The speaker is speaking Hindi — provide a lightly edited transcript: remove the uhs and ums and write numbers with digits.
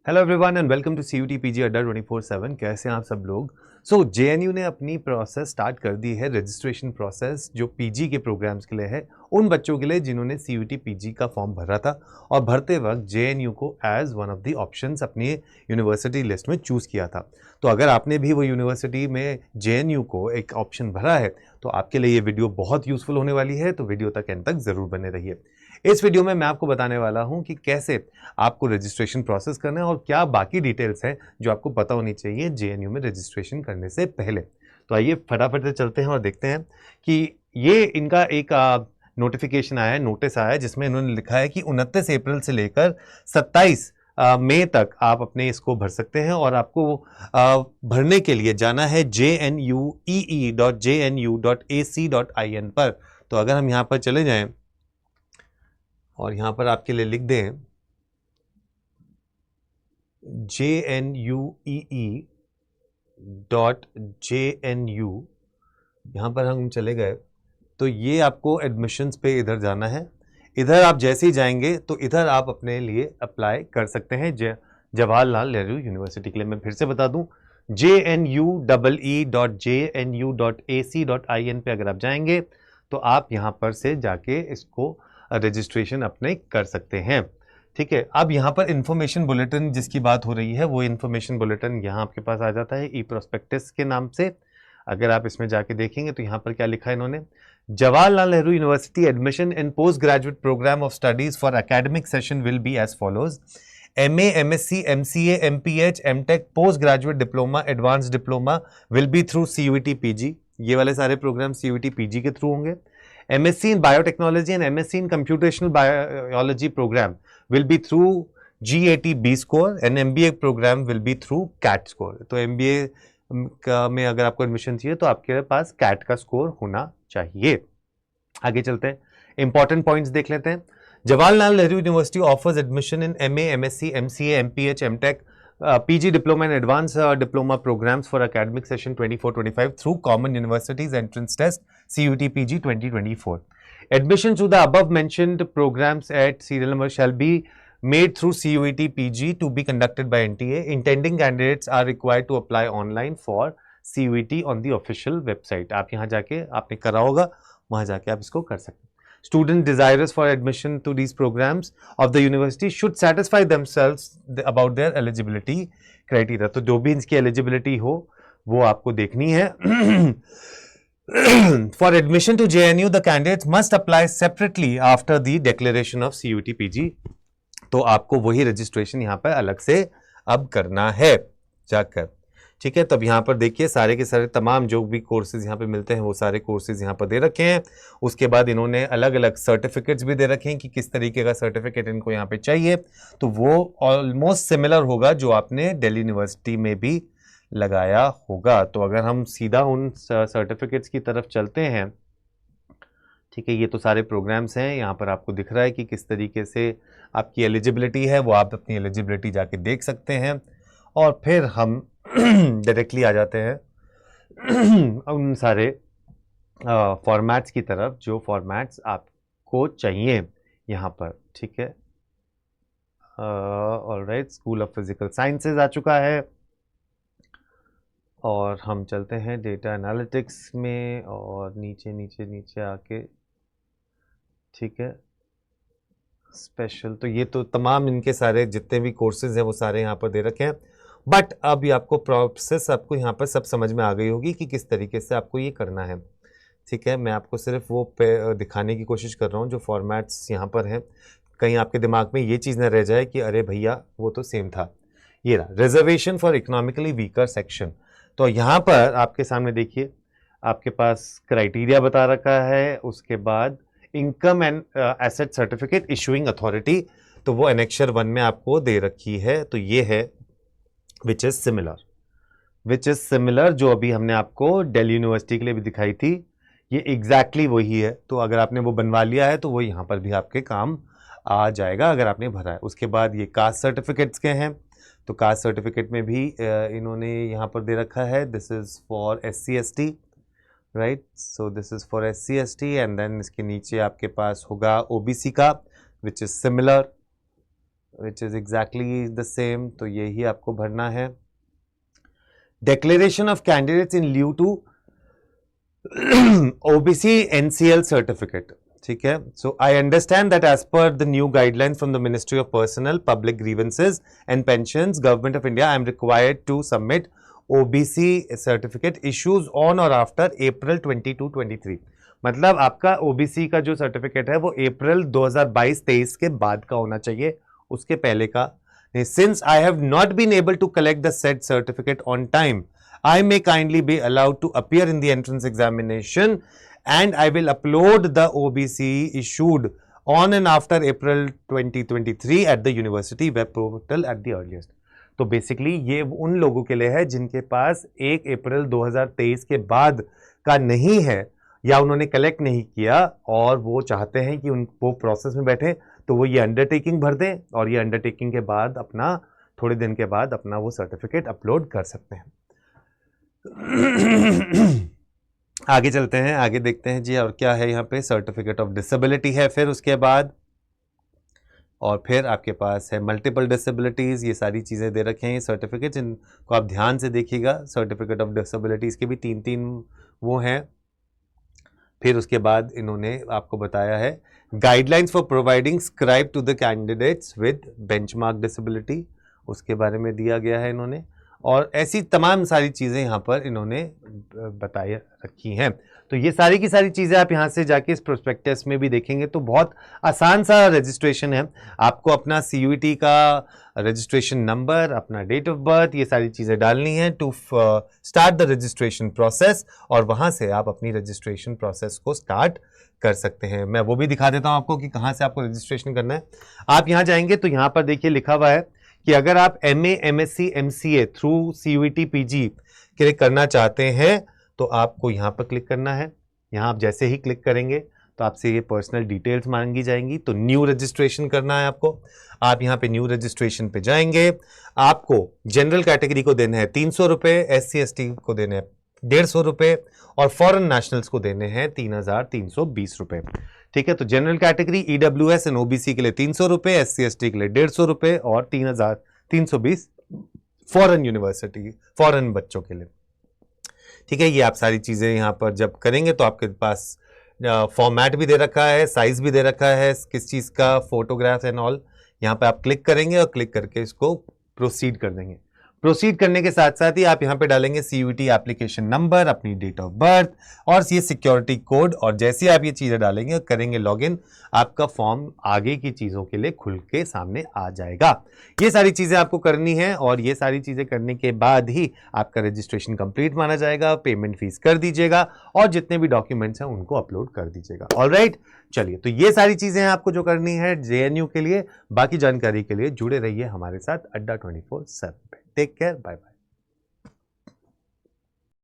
Hello everyone and welcome to CUET PG Adda 24/7। कैसे हैं आप सब लोग। जेएनयू ने अपनी प्रोसेस स्टार्ट कर दी है, रजिस्ट्रेशन प्रोसेस जो पीजी के प्रोग्राम्स के लिए है, उन बच्चों के लिए जिन्होंने सीयूटी पीजी का फॉर्म भरा था और भरते वक्त जेएनयू को as one of the options अपनी यूनिवर्सिटी लिस्ट में चूज़ किया था। तो अगर आपने भी वो यूनिवर्सिटी में जेएनयू को एक ऑप्शन भरा है तो आपके लिए ये वीडियो बहुत यूजफुल होने वाली है, तो वीडियो तक एंड तक ज़रूर बने रहिए। इस वीडियो में मैं आपको बताने वाला हूं कि कैसे आपको रजिस्ट्रेशन प्रोसेस करना है और क्या बाकी डिटेल्स हैं जो आपको पता होनी चाहिए जेएनयू में रजिस्ट्रेशन करने से पहले। तो आइए फटाफट से चलते हैं और देखते हैं कि ये इनका एक नोटिफिकेशन आया है, नोटिस आया है, जिसमें इन्होंने लिखा है कि 29 अप्रैल से लेकर 27 मई तक आप अपने इसको भर सकते हैं और आपको भरने के लिए जाना है jnuee.jnu.ac.in पर। तो अगर हम यहाँ पर चले जाएं और यहाँ पर आपके लिए लिख दें jnuee.jnu, यहाँ पर हम चले गए तो ये आपको एडमिशन्स पे इधर जाना है। इधर आप जैसे ही जाएंगे तो इधर आप अपने लिए अप्लाई कर सकते हैं जवाहरलाल नेहरू यूनिवर्सिटी के लिए। मैं फिर से बता दूं, jnuee.jnu.ac.in पे अगर आप जाएंगे तो आप यहाँ पर से जाके इसको रजिस्ट्रेशन अपने कर सकते हैं। ठीक है, अब यहाँ पर इंफॉर्मेशन बुलेटिन जिसकी बात हो रही है, वो इंफॉर्मेशन बुलेटिन यहाँ आपके पास आ जाता है ई प्रोस्पेक्टस के नाम से। अगर आप इसमें जाके देखेंगे तो यहाँ पर क्या लिखा है इन्होंने, Jawaharlal Nehru university admission in post graduate programme of studies for academic session will be as follows: MA, MSc, MCA, MPH, MTech, post graduate diploma, advance diploma will be through CUET PG। ये वाले सारे प्रोग्राम CUET PG के थ्रू होंगे। MSc in Biotechnology and MSc in Computational Biology program will be through GAT B score and MBA program will be through CAT score। तो MBA में अगर आपको एडमिशन चाहिए तो आपके पास CAT का स्कोर होना चाहिए। आगे चलते हैं, इंपॉर्टेंट पॉइंट्स देख लेते हैं। Jawaharlal Nehru university offers admission in MA, MSc, MCA, MPH, MTech, PG diploma and advanced diploma programs for academic session 24-25 through Common Universities Entrance Test CUET PG 2024. Admission to the above mentioned programs at serial number shall be made through CUET PG to be conducted by NTA. Intending candidates are required to apply online for CUET on the official website। आप यहाँ जाके आपने करा होगा, वहाँ जाके आप इसको कर सकते हैं। Students desirous for admission to these programs of the university should satisfy themselves about their eligibility criteria। तो जो भी इसकी eligibility हो वो आपको देखनी है। For admission to JNU, the candidates must apply separately after the declaration of CUET PG। तो आपको वही रजिस्ट्रेशन यहाँ पर अलग से अब करना है जाकर। ठीक है, तब यहाँ पर देखिए सारे के सारे तमाम जो भी कोर्सेज यहाँ पे मिलते हैं वो सारे कोर्सेज यहाँ पर दे रखे हैं। उसके बाद इन्होंने अलग अलग सर्टिफिकेट्स भी दे रखे हैं कि किस तरीके का सर्टिफिकेट इनको यहाँ पे चाहिए। तो वो ऑलमोस्ट सिमिलर होगा जो आपने दिल्ली यूनिवर्सिटी में भी लगाया होगा। तो अगर हम सीधा उन सर्टिफिकेट्स की तरफ चलते हैं, ठीक है, ये तो सारे प्रोग्राम्स हैं, यहाँ पर आपको दिख रहा है कि किस तरीके से आपकी एलिजिबिलिटी है, वो आप अपनी एलिजिबिलिटी जाके देख सकते हैं। और फिर हम डायरेक्टली आ जाते हैं उन सारे फॉर्मेट्स की तरफ जो फॉर्मेट्स आपको चाहिए यहाँ पर। ठीक है, alright, school of physical sciences आ चुका है और हम चलते हैं डेटा एनालिटिक्स में और नीचे नीचे नीचे आके, ठीक है, स्पेशल। तो ये तो तमाम इनके सारे जितने भी कोर्सेज हैं वो सारे यहाँ पर दे रखे हैं। बट अब ये आपको प्रोसेस आपको यहाँ पर सब समझ में आ गई होगी कि किस तरीके से आपको ये करना है। ठीक है, मैं आपको सिर्फ वो दिखाने की कोशिश कर रहा हूँ जो फॉर्मेट्स यहाँ पर हैं, कहीं आपके दिमाग में ये चीज़ ना रह जाए कि अरे भैया वो तो सेम था। ये रहा reservation for economically weaker section. तो यहाँ पर आपके सामने देखिए आपके पास क्राइटेरिया बता रखा है, उसके बाद income and asset certificate issuing authority, तो वो एनेक्चर 1 में आपको दे रखी है। तो ये है विच इज सिमिलर जो अभी हमने आपको दिल्ली यूनिवर्सिटी के लिए भी दिखाई थी, ये एग्जैक्टली वही है। तो अगर आपने वो बनवा लिया है तो वो यहाँ पर भी आपके काम आ जाएगा अगर आपने भरा है। उसके बाद ये कास्ट सर्टिफिकेट्स के हैं, तो कास्ट सर्टिफिकेट में भी इन्होंने यहाँ पर दे रखा है this is for SC/ST, right. So this is for SC/ST and then इसके नीचे आपके पास होगा OBC का which is similar. Which is exactly the same, तो यही आपको भरना है। Declaration of candidates in lieu to OBC NCL certificate. ठीक है, so I understand that as per the new guidelines from the Ministry of Personnel, Public Grievances and Pensions, Government of India, I am required to submit OBC certificate issues on or after April 22-23। मतलब आपका OBC का जो सर्टिफिकेट है वो अप्रैल 2022-23 के बाद का होना चाहिए, उसके पहले का। Since I have not been able to collect the said certificate on time, I may kindly be allowed to appear in the entrance examination and I will upload the OBC issued on and after April 2023 at the university web portal at the earliest। तो बेसिकली ये उन लोगों के लिए है जिनके पास 1 अप्रैल 2023 के बाद का नहीं है या उन्होंने कलेक्ट नहीं किया और वो चाहते हैं कि वो प्रोसेस में बैठे, तो वो ये अंडरटेकिंग भर दें और ये अंडरटेकिंग के बाद अपना थोड़े दिन के बाद अपना वो सर्टिफिकेट अपलोड कर सकते हैं। आगे चलते हैं, आगे देखते हैं जी और क्या है यहाँ पे। सर्टिफिकेट ऑफ डिसेबिलिटी है, फिर उसके बाद और फिर आपके पास है मल्टीपल डिसेबिलिटीज़, ये सारी चीज़ें दे रखे हैं ये सर्टिफिकेट, इनको आप ध्यान से देखिएगा। सर्टिफिकेट ऑफ डिसेबिलिटीज़ के भी 3 वो हैं। फिर उसके बाद इन्होंने आपको बताया है guidelines for providing scribe to the candidates with benchmark disability, उसके बारे में दिया गया है इन्होंने, और ऐसी तमाम सारी चीज़ें यहाँ पर इन्होंने बताई रखी हैं। तो ये सारी की सारी चीज़ें आप यहाँ से जाके इस प्रोस्पेक्टस में भी देखेंगे तो बहुत आसान सा रजिस्ट्रेशन है। आपको अपना CUET का रजिस्ट्रेशन नंबर, अपना डेट ऑफ बर्थ, ये सारी चीज़ें डालनी है to start the registration process, और वहाँ से आप अपनी रजिस्ट्रेशन प्रोसेस को स्टार्ट कर सकते हैं। मैं वो भी दिखा देता हूँ आपको कि कहाँ से आपको रजिस्ट्रेशन करना है। आप यहाँ जाएंगे तो यहाँ पर देखिए लिखा हुआ है कि अगर आप MA MSc MCA through CUET PG के लिए करना चाहते हैं तो आपको यहाँ पर क्लिक करना है। यहाँ आप जैसे ही क्लिक करेंगे तो आपसे ये पर्सनल डिटेल्स मांगी जाएंगी, तो न्यू रजिस्ट्रेशन करना है आपको। आप यहाँ पे न्यू रजिस्ट्रेशन पे जाएंगे, आपको जनरल कैटेगरी को देने हैं 300 रुपये, SC ST को देने हैं 150 रुपये और फॉरेन नेशनल्स को देने हैं 3320 रुपये। ठीक है, तो general category EWS and OBC के लिए 300 रुपये, SC ST के लिए 150 रुपये और 3320 फॉरेन यूनिवर्सिटी फॉरेन बच्चों के लिए। ठीक है, ये आप सारी चीज़ें यहाँ पर जब करेंगे तो आपके पास फॉर्मेट भी दे रखा है, साइज भी दे रखा है किस चीज़ का, फोटोग्राफ एंड ऑल। यहाँ पे आप क्लिक करेंगे और क्लिक करके इसको प्रोसीड कर देंगे। प्रोसीड करने के साथ साथ ही आप यहाँ पे डालेंगे CUET एप्लीकेशन नंबर, अपनी डेट ऑफ बर्थ और ये सिक्योरिटी कोड, और जैसे आप ये चीज़ें डालेंगे और करेंगे लॉगिन, आपका फॉर्म आगे की चीज़ों के लिए खुल के सामने आ जाएगा। ये सारी चीज़ें आपको करनी है और ये सारी चीज़ें करने के बाद ही आपका रजिस्ट्रेशन कंप्लीट माना जाएगा। पेमेंट फीस कर दीजिएगा और जितने भी डॉक्यूमेंट्स हैं उनको अपलोड कर दीजिएगा। ऑलराइट, चलिए, तो ये सारी चीज़ें हैं आपको जो करनी है JNU के लिए। बाकी जानकारी के लिए जुड़े रहिए हमारे साथ अड्डा 24/7 पे। Take care, bye bye.